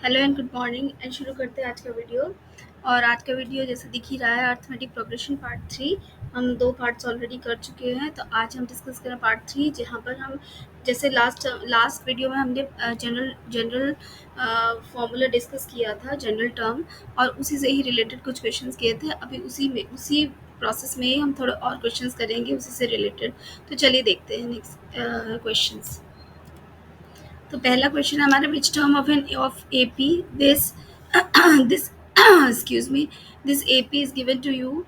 Hello and good morning and शुरू करते हैं आज का वीडियो। और आज का वीडियो जैसे दिख ही रहा है अर्थमेटिक प्रोग्रेशन पार्ट 3। हम 2 पार्ट्स ऑलरेडी कर चुके हैं, तो आज हम डिस्कस करें पार्ट 3, जहाँ पर हम जैसे लास्ट वीडियो में हमने जनरल जनरल फॉर्मूला डिस्कस किया था, जनरल टर्म, और उसी से ही रिलेटेड कुछ क्वेश्चंस किए थे। अभी उसी प्रोसेस में ही हम थोड़े और क्वेश्चंस करेंगे उसी से रिलेटेड। तो चलिए देखते हैं नेक्स्ट क्वेश्चंस। तो पहला क्वेश्चन हमारा, विच term of AP this this excuse me, this AP is given to you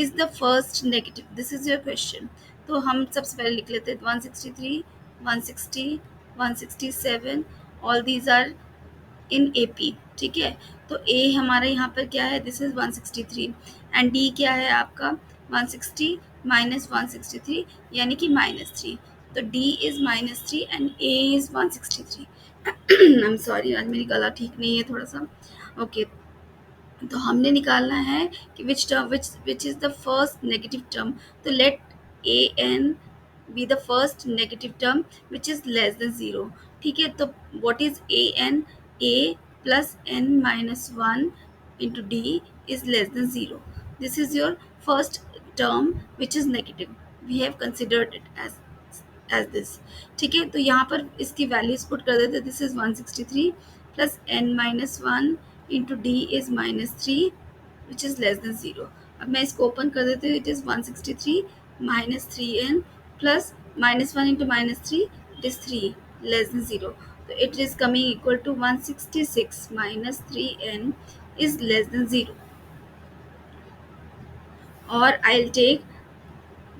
is the first negative. This is your question. तो हम सबसे पहले लिख लेते हैं 163, 160, 167, all these are in A P. ठीक है, तो ए हमारा यहाँ पर क्या है, दिस इज 163, एंड डी क्या है आपका 160 माइनस 163 यानी कि -3। तो D is -3 and A is 163। I am sorry, आज मेरी गला ठीक नहीं है थोड़ा सा। ओके, तो हमने निकालना है कि which term which is the first negative term. तो let A N be the first negative term which is less than 0। ठीक है, तो what is A N? A plus N minus 1 into D is less than 0। This is your first term which is negative. We have considered it as this. ठीक है, तो यहाँ पर इसकी values put कर देते। This is 163 plus N minus 1 into D is -3 which is less than 0। अब मैं इसको ओपन कर देती हूँ। It is 163 minus 3n plus -1 into -3 it is 3 less than 0। तो it is coming equal to 166 minus 3n is less than 0। और I will take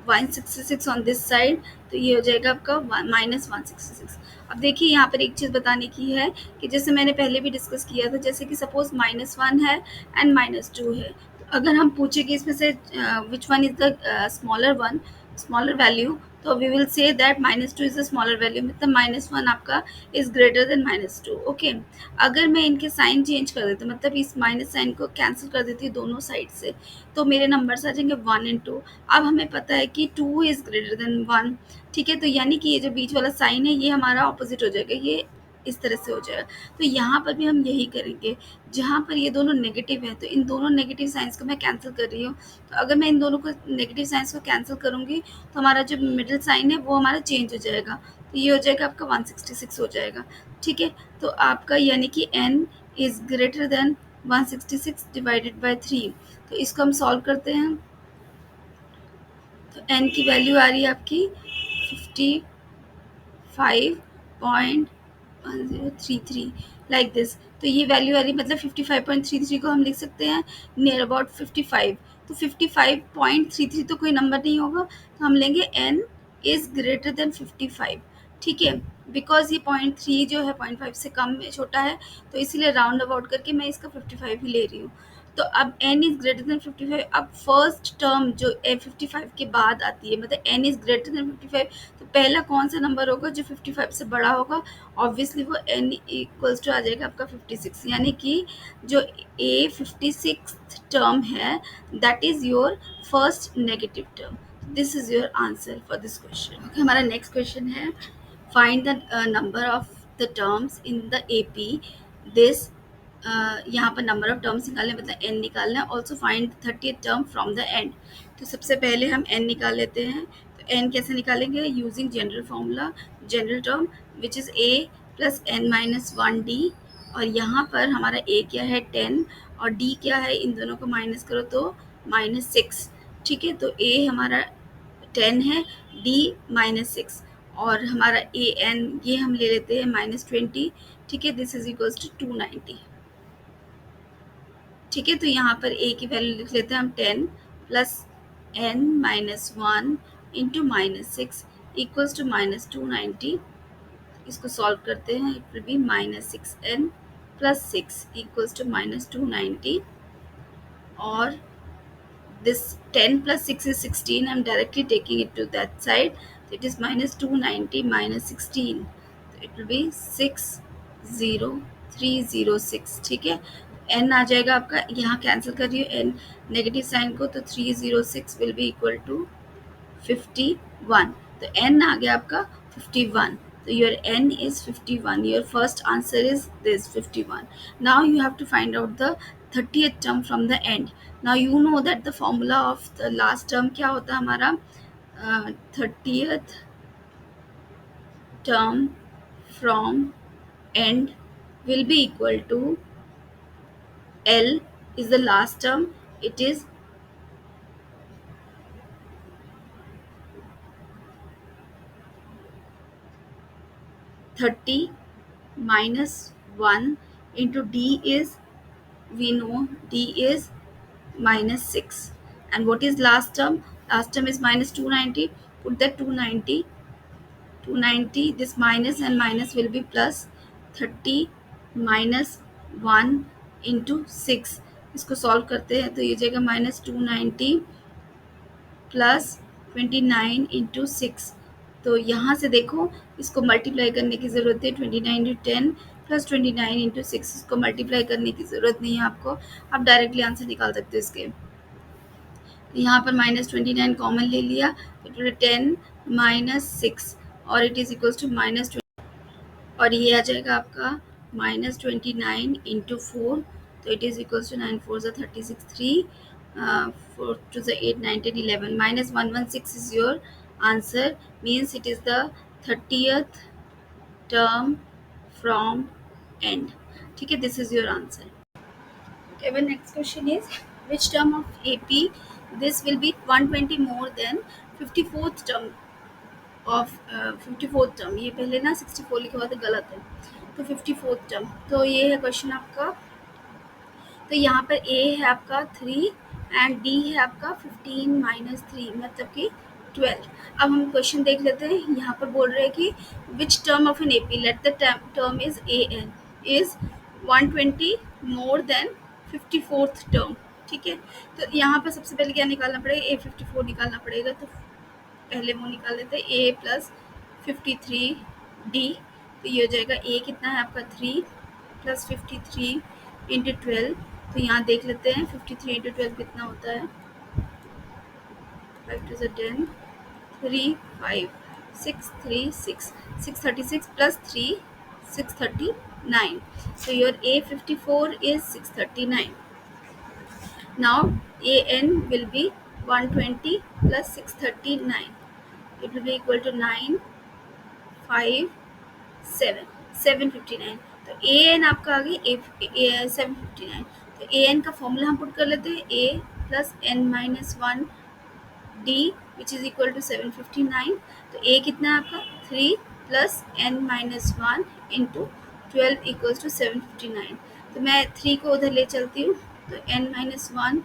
166 on this side, तो ये हो जाएगा आपका -166। अब देखिए यहाँ पर एक चीज़ बताने की है कि जैसे मैंने पहले भी डिस्कस किया था, जैसे कि सपोज -1 है एंड -2 है। तो अगर हम पूछे कि इसमें से which one is the smaller value, तो we will say that -2 is the smaller value, मतलब -1 आपका इज ग्रेटर देन -2। ओके, अगर मैं इनके साइन चेंज कर देती हूँ, मतलब इस माइनस साइन को कैंसिल कर देती हूँ दोनों साइड से, तो मेरे नंबर्स आ जाएंगे 1 एंड 2। अब हमें पता है कि 2 इज़ ग्रेटर देन 1। ठीक है, तो यानी कि ये जो बीच वाला साइन है ये हमारा ऑपोजिट हो जाएगा, ये इस तरह से हो जाएगा। तो यहाँ पर भी हम यही करेंगे। जहाँ पर ये दोनों नेगेटिव है, तो इन दोनों नेगेटिव साइंस को मैं कैंसिल कर रही हूँ। तो अगर मैं इन दोनों को नेगेटिव साइंस को कैंसिल करूँगी, तो हमारा जो मिडिल साइन है वो हमारा चेंज हो जाएगा। तो ये हो जाएगा आपका 166 हो जाएगा। ठीक है, तो आपका यानी कि n is greater than 166 divided by 3। तो इसको हम सॉल्व करते हैं। तो n की वैल्यू आ रही है आपकी 55.1033 लाइक दिस। तो ये वैल्यू आ रही है, मतलब 55.33 को हम लिख सकते हैं नियर अबाउट 55। तो 55.33 तो कोई नंबर नहीं होगा, तो हम लेंगे n इज़ ग्रेटर देन 55। ठीक है, बिकॉज ये 0.3 जो है 0.5 से कम है, छोटा है, तो इसीलिए राउंड अबाउट करके मैं इसका 55 ही ले रही हूँ। तो अब n इज़ ग्रेटर देन 55। अब फर्स्ट टर्म जो 55 के बाद आती है, मतलब n इज़ ग्रेटर देन 55, तो पहला कौन सा नंबर होगा जो 55 से बड़ा होगा? ऑब्वियसली वो n इक्वल्स टू आ जाएगा आपका 56, यानी कि जो a 56th टर्म है that is your first negative term. This is your answer for this question. Okay, हमारा नेक्स्ट क्वेश्चन है, find the number of the terms in the A P this. यहाँ पर नंबर ऑफ टर्म्स निकालने, मतलब n निकालना है। Also find 30th term from the end. तो सबसे पहले हम n निकाल लेते हैं। तो n कैसे निकालेंगे? Using general formula, general term which is a plus n minus 1d। और यहाँ पर हमारा a क्या है 10 और d क्या है, इन दोनों को माइनस करो तो -6। ठीक है, तो a हमारा 10 है, d -6, और हमारा a n ये हम ले लेते हैं -20। ठीक है, दिस इज इक्वल्स टू 290। ठीक है, तो यहाँ पर a की वैल्यू लिख लेते हैं हम 10 plus n minus 1 into -6 equals to -290। इसको सॉल्व करते हैं। It will be -6n plus 6 equals to -290, और this 10 plus 6 is 16. I'm directly taking it to that side. So it is -290 minus 16. So it will be 60306. ठीक है, n आ जाएगा आपका, यहाँ cancel कर रही हूँ n नेगेटिव साइन को, तो 306 विल बी इक्वल टू 51। तो n आ गया आपका 51। So your n is 51. Your first answer is this 51. Now you have to find out the 30th term from the end. Now you know that the formula of the last term क्या होता है हमारा 30th term from end will be equal to L is the last term. It is 30 minus 1 into D is, we know D is minus 6. And what is last term? Last term is minus 290. Put that 290, this minus and minus will be plus 30 minus 1 into 6. इसको solve करते हैं तो ये जाएगा minus 290 plus 29 into 6. तो यहाँ से देखो इसको मल्टीप्लाई करने की ज़रूरत है. 29 इंटू 10 प्लस 29 इंटू 6. इसको मल्टीप्लाई करने की ज़रूरत नहीं है आपको, आप डायरेक्टली आंसर निकाल सकते हो इसके. यहाँ पर -29 कॉमन ले लिया तो 10 माइनस 6 और इट इज़ इक्वल्स टू -20 और ये आ जाएगा आपका -29 इंटू 4. तो इट इज़ इक्वल्स टू 9 4 ज़ा 36 3 4 2 ज़ा 8 9 10 11 -116 is your answer. Means it is the 30th term from end. ठीक है, this is your answer. Okay, our next question is which term of AP this will be 120 more than 54th term of 54th term. ये पहले ना 64 लिखा हुआ था, गलत है, तो 54th term. तो ये है क्वेश्चन आपका. तो यहाँ पर A है आपका 3 एंड D है आपका 15 माइनस 3 मतलब कि 12. अब हम क्वेश्चन देख लेते हैं. यहाँ पर बोल रहे हैं कि which term of an AP let the term is AN is 120 more than 54th term. ठीक है, तो यहाँ पर सबसे पहले क्या निकालना पड़ेगा? A54 निकालना पड़ेगा. तो पहले वो निकाल लेते हैं A प्लस 53D. तो ये हो जाएगा A कितना है आपका 3 प्लस 53 इंटू 12. तो यहाँ देख लेते हैं 53 इंटू 12 कितना होता है. 5 2 10 3 5 6 3 6 636 plus 3 639. So your A54 is 639. Now AN will be 120 plus 639. It will be equal to 9 5 7 759. तो AN आपका आ गई 759. तो AN का फॉर्मूला हम पुट कर लेते हैं. A plus N minus 1 D which is equal to 759. तो A कितना है आपका 3 plus N minus 1 into 12 equals to 759. तो मैं 3 को उधर ले चलती हूँ. तो N minus 1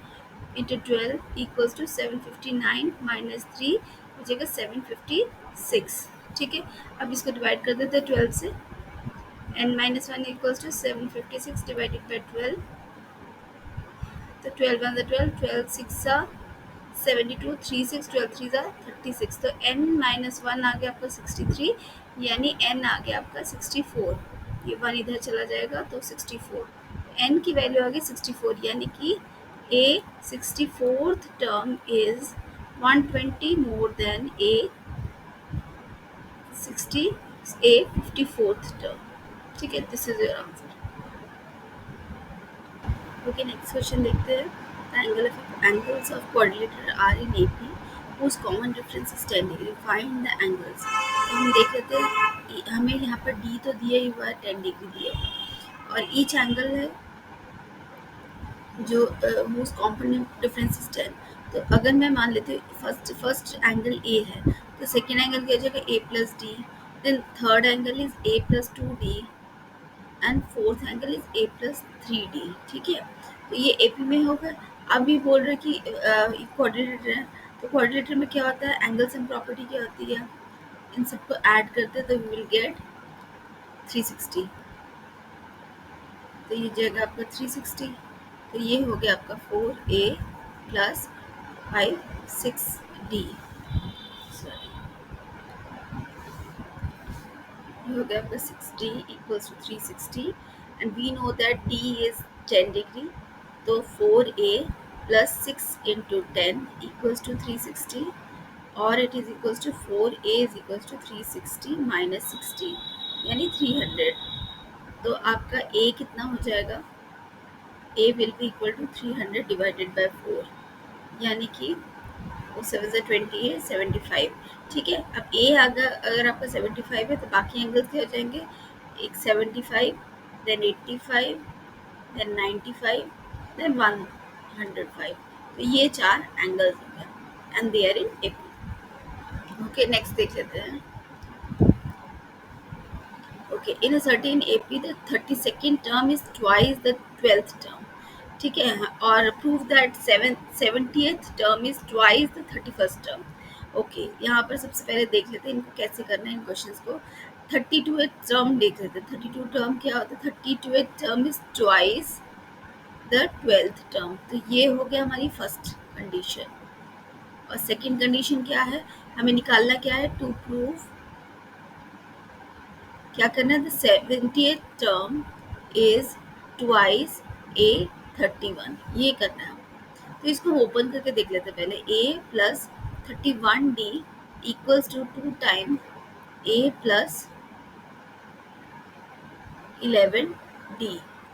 into 12 equals to 759 minus 3 हो जाएगा 756. ठीक है, अब इसको डिवाइड कर देते हैं 12 से. N minus 1 equals to 756 divided by 12. तो 12 1 12 12 6 72 3 6 12 3 36. तो n माइनस 1 आ गया आपका 63 यानी n आ गया आपका 64. ये 1 इधर चला जाएगा तो 64. n की वैल्यू आ गई 64 यानी कि A 64th term is 120 more than A 54th term. ठीक है, this is your answer. Okay, next question देखते हैं. The angles of quadrilateral are in AP whose common difference is 10 degree. Find the angles. तो हम देख लेते हैं. हमें यहाँ पर D तो दिया ही हुआ है, 10 डिग्री दिया हुआ है और ईच एंगल है जो whose common difference is 10. तो अगर मैं मान लेती हूँ फर्स्ट एंगल A है तो सेकेंड एंगल क्या हो जाएगा A plus d. Then third angle is A plus 2D and fourth angle is A plus 3D. ठीक है, तो ये AP में होगा. अभी बोल रहे कि क्वाड्रिलेटर है, तो क्वाड्रिलेटर में क्या होता है, एंगल सम प्रॉपर्टी क्या होती है, इन सबको ऐड करते हैं तो वी विल गेट 360. तो ये जाएगा आपका 360. तो ये हो गया आपका 4A प्लस 6D. सॉरी, ये हो गया आपका 6D equals to 360 and we know that D is 10 degree. तो 4A plus 6 into 10 equals to 360 और it is equals to 4a is equals to 360 minus 60 यानी 300। तो आपका a कितना हो जाएगा, a will be equal to 300 divided by 4 यानी कि वो 7 से 20 है 75। ठीक है, अब ए अगर आपका 75 है तो बाकी एंगल्स क्या हो जाएंगे, एक 75, देन 85, देन 95, देन 105। तो ये 4 एंगल्स हो गए and they are in AP. Okay, next देख लेते हैं। Okay, in a certain AP the 32nd term is twice the 12th term. ठीक है, और prove that 70th term is twice the 31st term. Okay, यहाँ पर सबसे पहले देख लेते हैं इनको कैसे करना है इन क्वेश्चंस को। 32th टर्म देख लेते हैं। 32 टर्म क्या होता है, 32th term is twice the 12th term. तो ये हो गया हमारी फर्स्ट कंडीशन। और सेकेंड कंडीशन क्या है, हमें निकालना क्या है, टू प्रूव क्या करना है, the 70th term is twice A 31, ये करना है। तो इसको हम ओपन करके देख लेते हैं पहले। a plus 31d equals to 2 time a plus 11d,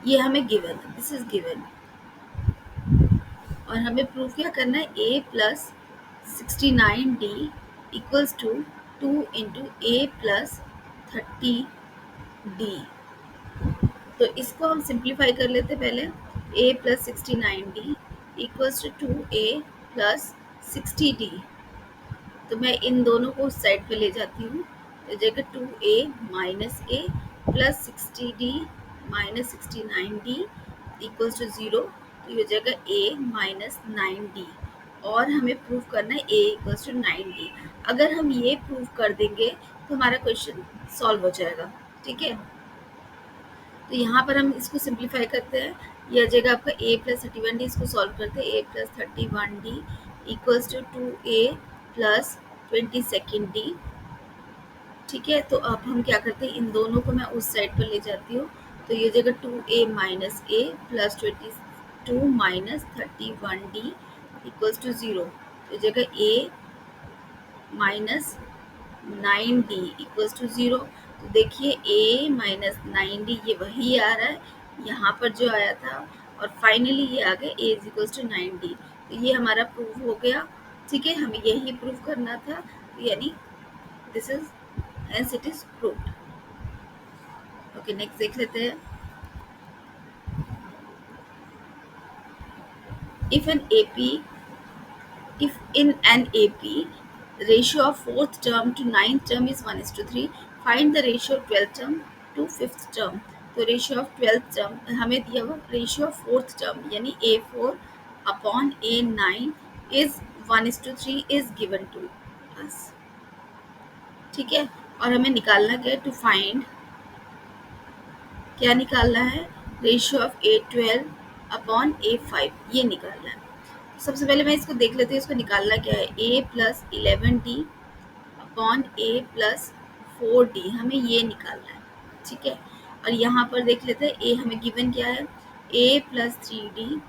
ये हमें गिवन है, दिस इज गिवन। और हमें प्रूफ क्या करना है, a plus 69d equals to 2 into a plus 30d। तो इसको हम सिंप्लीफाई कर लेते पहले। a plus 69d equals to 2a plus 60d। तो मैं इन दोनों को उस साइड पे ले जाती हूँ, तो जगह 2a minus a plus 60d minus 69d equals to 0। तो ये जगह a माइनस 9d। और हमें प्रूव करना है a इक्वल्स टू 9d। अगर हम ये प्रूव कर देंगे तो हमारा क्वेश्चन सॉल्व हो जाएगा। ठीक है, तो यहाँ पर हम इसको सिंप्लीफाई करते हैं। यह जगह आपका a प्लस 31d, इसको सॉल्व करते हैं। a plus 31d equals to 2a plus 22d। ठीक है, तो अब हम क्या करते हैं, इन दोनों को मैं उस साइड पर ले जाती हूँ। तो ये जगह 2a minus a plus 22 minus 31d equals to 0। तो जगह a minus 9d equals to 0। तो देखिए a माइनस 9d ये वही आ रहा है यहाँ पर जो आया था, और फाइनली ये आ गया a is equals to 9d। तो ये हमारा प्रूव हो गया। ठीक है, हमें यही प्रूव करना था, यानी this is hence it is proved. Okay, next देख लेते हैं। If in an AP ratio of fourth term to ninth term is 1:3, find the ratio of 12th term to fifth term। तो रेशियो ऑफ 12th टर्म हमें दिया हुआ, ratio of fourth term यानी A4 upon A9 is 1:3 is given to us. ठीक है, और हमें निकालना क्या है, टू फाइंड क्या निकालना है, ratio of A12 upon A5, ये निकालना है। सबसे पहले मैं इसको देख लेती हूँ, इसको निकालना क्या है, a plus 11d upon a plus 4d, हमें ये निकालना है। ठीक है, और यहाँ पर देख लेते हैं a हमें गिवन क्या है, a plus 3d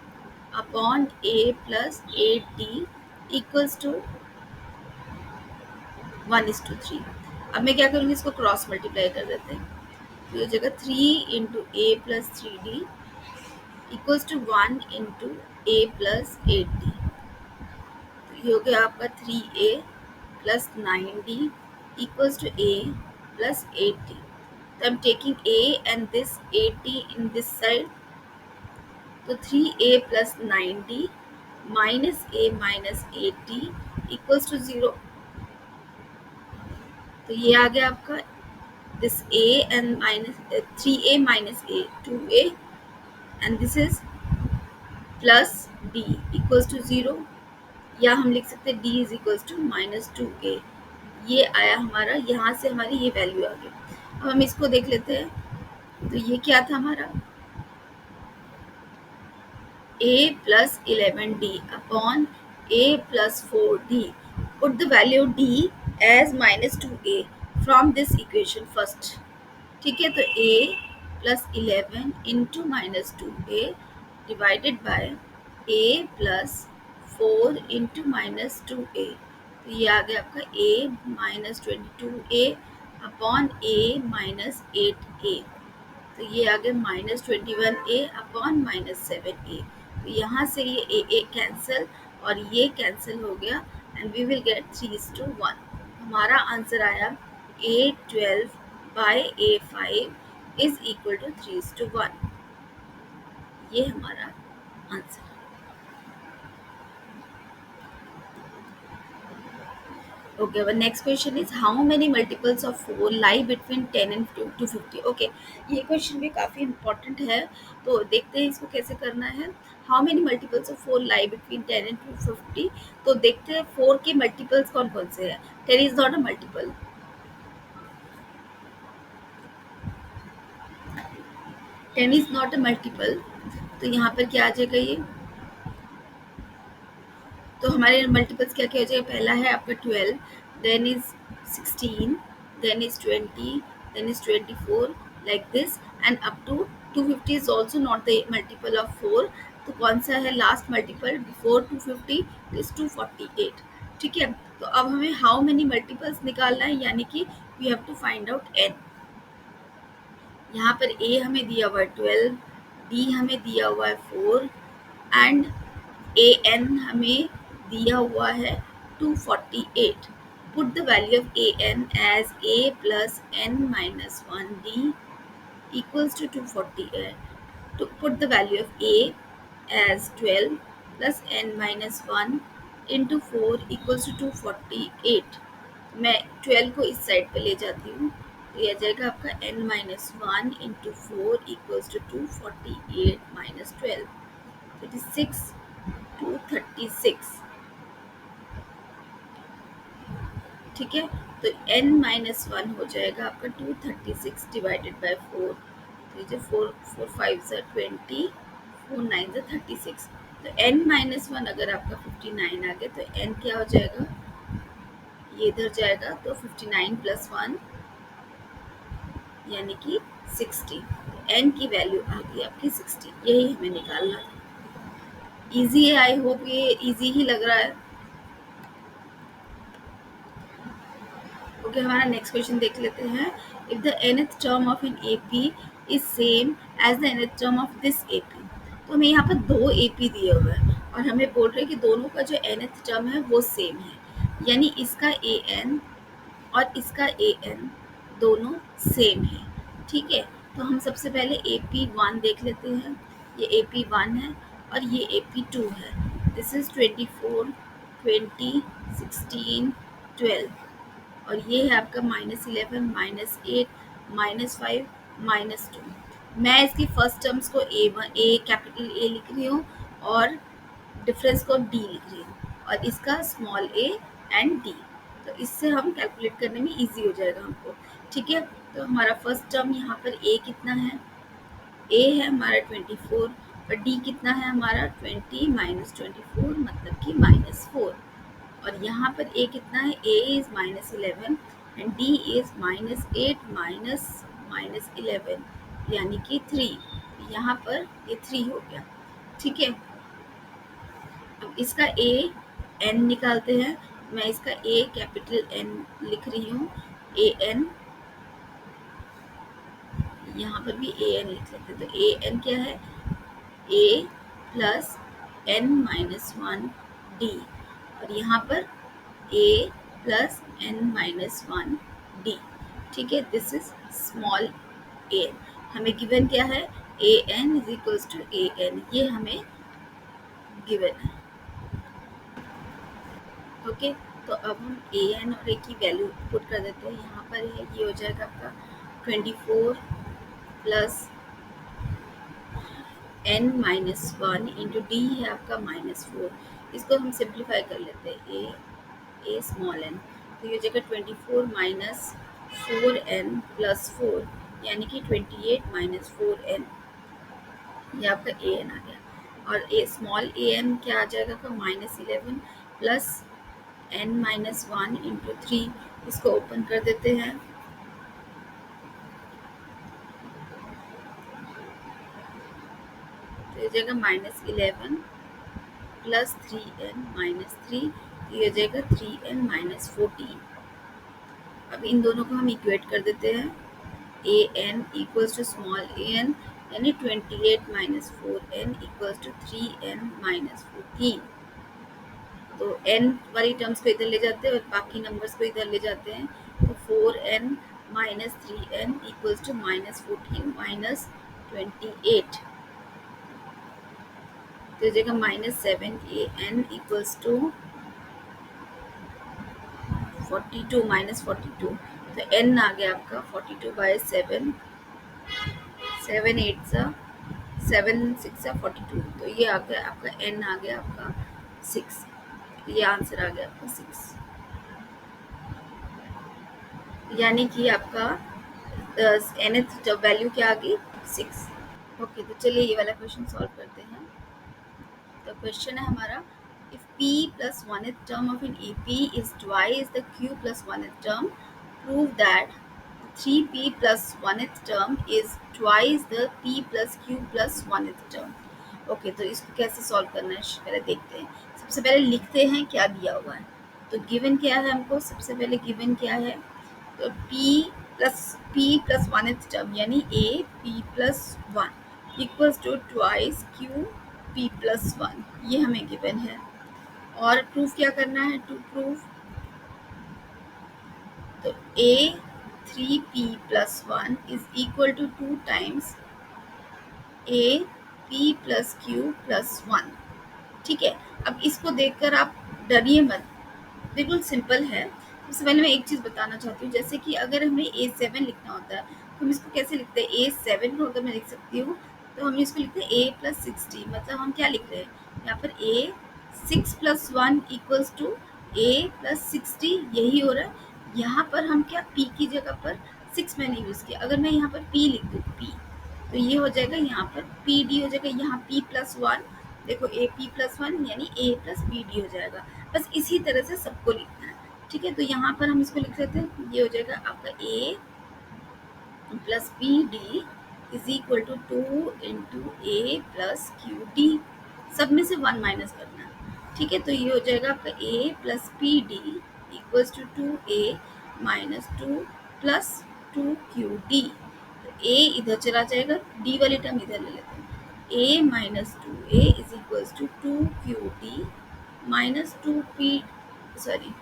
upon a plus 8d equals to 1:3। अब मैं क्या करूँगी, इसको क्रॉस मल्टीप्लाई कर देते हैं। तो ये जगह 3 into a plus 3d equals to 1 into a plus 8d। ये हो गया आपका 3a plus 9d equals to a plus 8d। तो I am taking a and this 8d in this side. तो 3a plus 9d minus a minus 8d equals to 0। तो ये आ गया आपका this a and minus 3a minus a 2a and this is plus d equals to 0, या हम लिख सकते हैं d is equals to minus 2a। ये आया हमारा, यहाँ से हमारी ये वैल्यू आ गई। अब हम इसको देख लेते हैं। तो ये क्या था हमारा, a plus 11d upon a plus 4d। Put the value d as minus 2a from this equation first. ठीक है, तो a plus 11 into minus 2a divided by a plus 4 into minus 2a। तो ये आ गया आपका a minus 22a upon a minus 8a। तो ये आ गया minus 21a upon minus 7a। तो यहाँ से ये a कैंसिल और ये कैंसिल हो गया एंड वी विल गेट 3:1। हमारा आंसर आया a12 bye a5 is equal to 3:1। ये हमारा answer. Okay, our next question is how many multiples of 4 lie between 10 and 250? Okay, ये क्वेश्चन भी काफ़ी इम्पोर्टेंट है, तो देखते हैं इसको कैसे करना है। How many multiples of 4 lie between 10 and 250? तो देखते हैं 4 के मल्टीपल्स कौन कौन से हैं। 10 is not a multiple, 10 is not a multiple, तो यहाँ पर क्या आ जाएगा ये। तो हमारे मल्टीपल्स क्या क्या हो जाएगा। पहला है आपका 12, then is 16, then is 20, then is 24 like this and up to 250 is also not the multiple of 4। तो कौन सा है लास्ट मल्टीपल बिफोर 250 इज 248। ठीक है, तो अब हमें हाउ मेनी मल्टीपल्स निकालना है, यानी कि we have to find out n। यहाँ पर a हमें दिया हुआ है 12, d हमें दिया हुआ है 4 एंड an हमें दिया हुआ है 248। Put the value of an as a plus n minus 1d equals to 248. To put the value of a as 12 plus n minus 1 into 4 equals to 248। मैं 12 को इस साइड पे ले जाती हूँ, तो यह जाएगा आपका n minus 1 into 4 equals to 248 minus 12, it is 6 236। ठीक है, तो n माइनस 1 हो जाएगा आपका 236 डिवाइडेड बाय 4। तो ये 4 5 ज़ा 20, 4 9 ज़ा 36। तो n माइनस 1 अगर आपका 59 आ गया तो n क्या हो जाएगा, ये इधर जाएगा, तो 59 प्लस 1 यानी कि 60। तो n की वैल्यू आ गई आपकी 60। यही हमें निकालना था। इजी है, आई होप ये इजी ही लग रहा है। ओके, हमारा नेक्स्ट क्वेश्चन देख लेते हैं। If the nth term of an AP is same as the nth term of this AP। तो हमें यहाँ पर 2 AP दिए हुए हैं और हमें बोल रहे हैं कि दोनों का जो nth टर्म है वो सेम है, यानी इसका an और इसका an दोनों सेम है। ठीक है, तो हम सबसे पहले AP1 देख लेते हैं। ये AP1 है और ये AP2 है। दिस इज 24 20 16 12 और ये है आपका -11 -8 -5 -2। मैं इसकी फर्स्ट टर्म्स को A कैपिटल A लिख रही हूँ और डिफरेंस को D लिख रही हूँ और इसका स्मॉल a एंड D। तो इससे हम कैलकुलेट करने में इजी हो जाएगा हमको। ठीक है, तो हमारा फर्स्ट टर्म यहाँ पर A कितना है, A है हमारा 24 और D कितना है हमारा 20 माइनस 24 मतलब कि -4। और यहाँ पर a कितना है, a is -11 and d is -8 minus 11 यानी कि 3। यहाँ पर ये 3 हो गया। ठीक है, अब इसका a n निकालते हैं। मैं इसका a कैपिटल N लिख रही हूँ, a n, यहाँ पर भी a n लिख लेते हैं। तो a n क्या है, a plus n minus 1 d और यहाँ पर a plus n minus 1 d। ठीक है, this is small a n। हमें गिवन क्या है, a n is equals to a n, ये हमें गिवन है। ओके, तो अब हम a n और a की वैल्यू पुट कर देते हैं। यहाँ पर है, ये हो जाएगा आपका 24 plus n minus 1 into D है आपका -4। इसको हम सिंप्लीफाई कर लेते हैं, a स्मॉल n, तो ये जगह 24 माइनस 4n प्लस 4 यानी कि 28 माइनस 4n, ये आपका a n आ गया। और a स्मॉल a n क्या आ जाएगा आपका -11 प्लस n माइनस 1 इंटू 3। इसको ओपन कर देते हैं, तो ये जगह -11 प्लस 3n माइनस 3 ये हो जाएगा 3n-14। अब इन दोनों को हम इक्वेट कर देते हैं। A N equals to small A N, यानी 28 minus 4n equals to 3n minus 14। तो n वाली टर्म्स को इधर ले जाते हैं और बाकी नंबर्स को इधर ले जाते हैं। तो 4n minus 3n equals to minus 14 minus 28। तो जगह minus 7an equals to 42 minus 42। तो n आ गया आपका 42/7, 7 तो ये आ गया आपका n आ गया आपका 6। ये आंसर आ गया आपका 6, यानी कि आपका nth वैल्यू क्या आ गई 6। ओके, तो चलिए ये वाला क्वेश्चन सॉल्व करते हैं। तो क्वेश्चन है हमारा, if p plus 1th term of an ap is twice the q plus 1th term, prove that 3p plus 1th term is twice the p plus q plus 1th term। Okay, तो इसको कैसे solve करना है पहले देखते हैं। सबसे पहले लिखते हैं क्या दिया हुआ है। तो गिवन क्या है हमको, सबसे पहले गिवन क्या है, तो p plus 1th टर्म यानी a p plus 1 equals to twice q p plus 1, ये हमें गिवन है। और प्रूफ क्या करना है, टू प्रूफ तो a 3p plus 1 is equal to 2 times a p plus q plus 1। ठीक है, अब इसको देखकर आप डरिए मत, बिल्कुल सिंपल है। सबसे पहले मैं एक चीज़ बताना चाहती हूँ, जैसे कि अगर हमें A7 लिखना होता है तो हम इसको कैसे लिखते हैं। A7 को अगर मैं लिख सकती हूँ तो हम इसको लिखते हैं A+60, मतलब हम क्या लिख रहे हैं यहाँ पर A6 + 1 इक्वल्स टू A+60, यही हो रहा है। यहाँ पर हम क्या P की जगह पर 6 मैंने यूज़ किया। अगर मैं यहाँ पर P लिख दूँ P, तो ये हो जाएगा यहाँ पर PD हो जाएगा, यहाँ P+1, देखो AP+1 यानी A+PD हो जाएगा। बस इसी तरह से सबको लिखना है। ठीक है, तो यहाँ पर हम इसको लिख सकते हैं, ये हो जाएगा आपका A plus PD is equal to 2 into A plus QD, सब में से 1 माइनस करना है। ठीक है, तो ये हो जाएगा आपका A plus PD equals to 2A minus 2 plus 2QD। A इधर चला जाएगा, D वाली टर्म इधर ले लेते हैं। A minus 2A is equals to 2QD minus 2P, sorry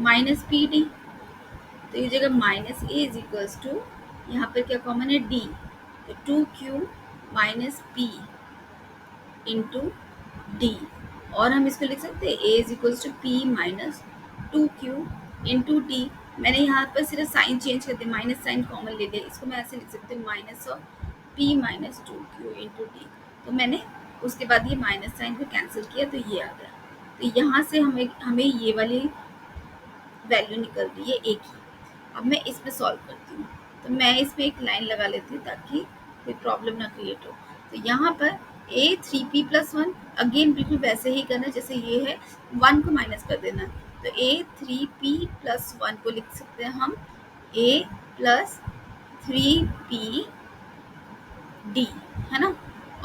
minus PD। तो ये जगह minus A is equals to, यहाँ पर क्या कॉमन है D, तो 2Q minus P into D। और हम इसको लिख सकते हैं A is equals to P minus 2Q into D। मैंने यहाँ पर सिर्फ साइन चेंज कर दिया, माइनस साइन कॉमन ले लिया, इसको मैं ऐसे लिख सकती हूँ minus of P minus 2Q into D। तो मैंने उसके बाद ये माइनस साइन को कैंसिल किया, तो ये आ गया। तो यहाँ से हमें ये वाली वैल्यू निकल रही है A की। अब मैं इसमें सॉल्व करती हूँ, तो मैं इसमें एक लाइन लगा लेती हूँ ताकि कोई प्रॉब्लम ना क्रिएट हो। तो यहाँ पर A3p + 1 अगेन बिल्कुल वैसे ही करना जैसे ये है, 1 को माइनस कर देना। तो A3p + 1 को लिख सकते हैं हम A + 3pD, है ना।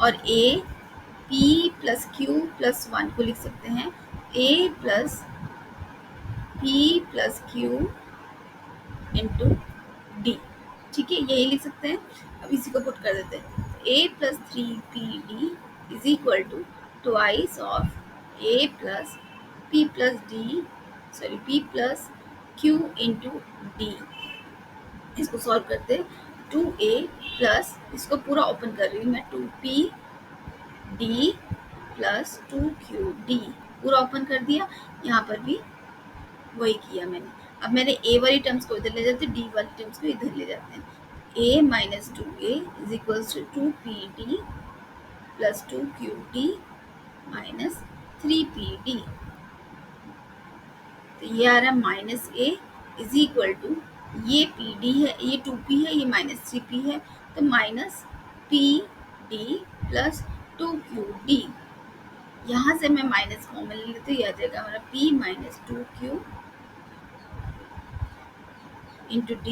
और AP + Q + 1 को लिख सकते हैं A + P + Q into D। ठीक है, यही लिख सकते हैं। अब इसी को पुट कर देते हैं। A + 3PD is equal to twice of A + P + D, sorry P + Q into D। इसको सॉल्व करते हैं। 2A प्लस, इसको पूरा ओपन कर रही हूँ मैं, 2PD + 2QD पूरा ओपन कर दिया। यहाँ पर भी वही किया मैंने। अब मेरे A वाली टर्म्स को इधर ले जाते हैं, D वाली टर्म्स को इधर ले जाते हैं। A minus 2A is equals to 2PD plus 2QD minus 3PD। तो ये आ रहा है minus A is equal to, ये PD है, ये 2P है, ये माइनस 3P है, तो माइनस PD प्लस 2QD। यहाँ से मैं माइनस कॉमन ले लेती हूँ, यह आ जाएगा हमारा P minus 2Q into D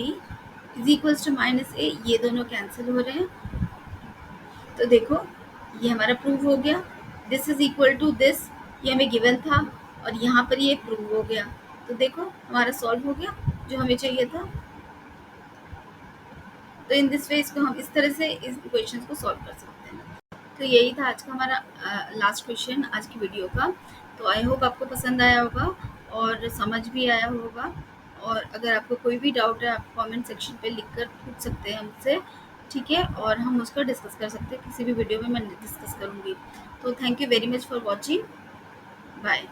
is equals to minus A। ये दोनों कैंसिल हो रहे हैं। तो देखो ये हमारा प्रूव हो गया। This is equal to this, ये हमें गिवन था और यहाँ पर ये प्रूव हो गया। तो देखो हमारा सॉल्व हो गया जो हमें चाहिए था। तो इन दिस वे इसको हम इस तरह से इस इक्वेशन को सॉल्व कर सकते हैं। तो यही था आज का हमारा लास्ट क्वेश्चन आज की वीडियो का। तो आई होप आपको पसंद आया होगा और समझ भी आया होगा। और अगर आपको कोई भी डाउट है आप कमेंट सेक्शन पे लिखकर पूछ सकते हैं हमसे, ठीक है, और हम उसका डिस्कस कर सकते हैं। किसी भी वीडियो में मैं डिस्कस करूँगी। तो thank you very much for watching. Bye.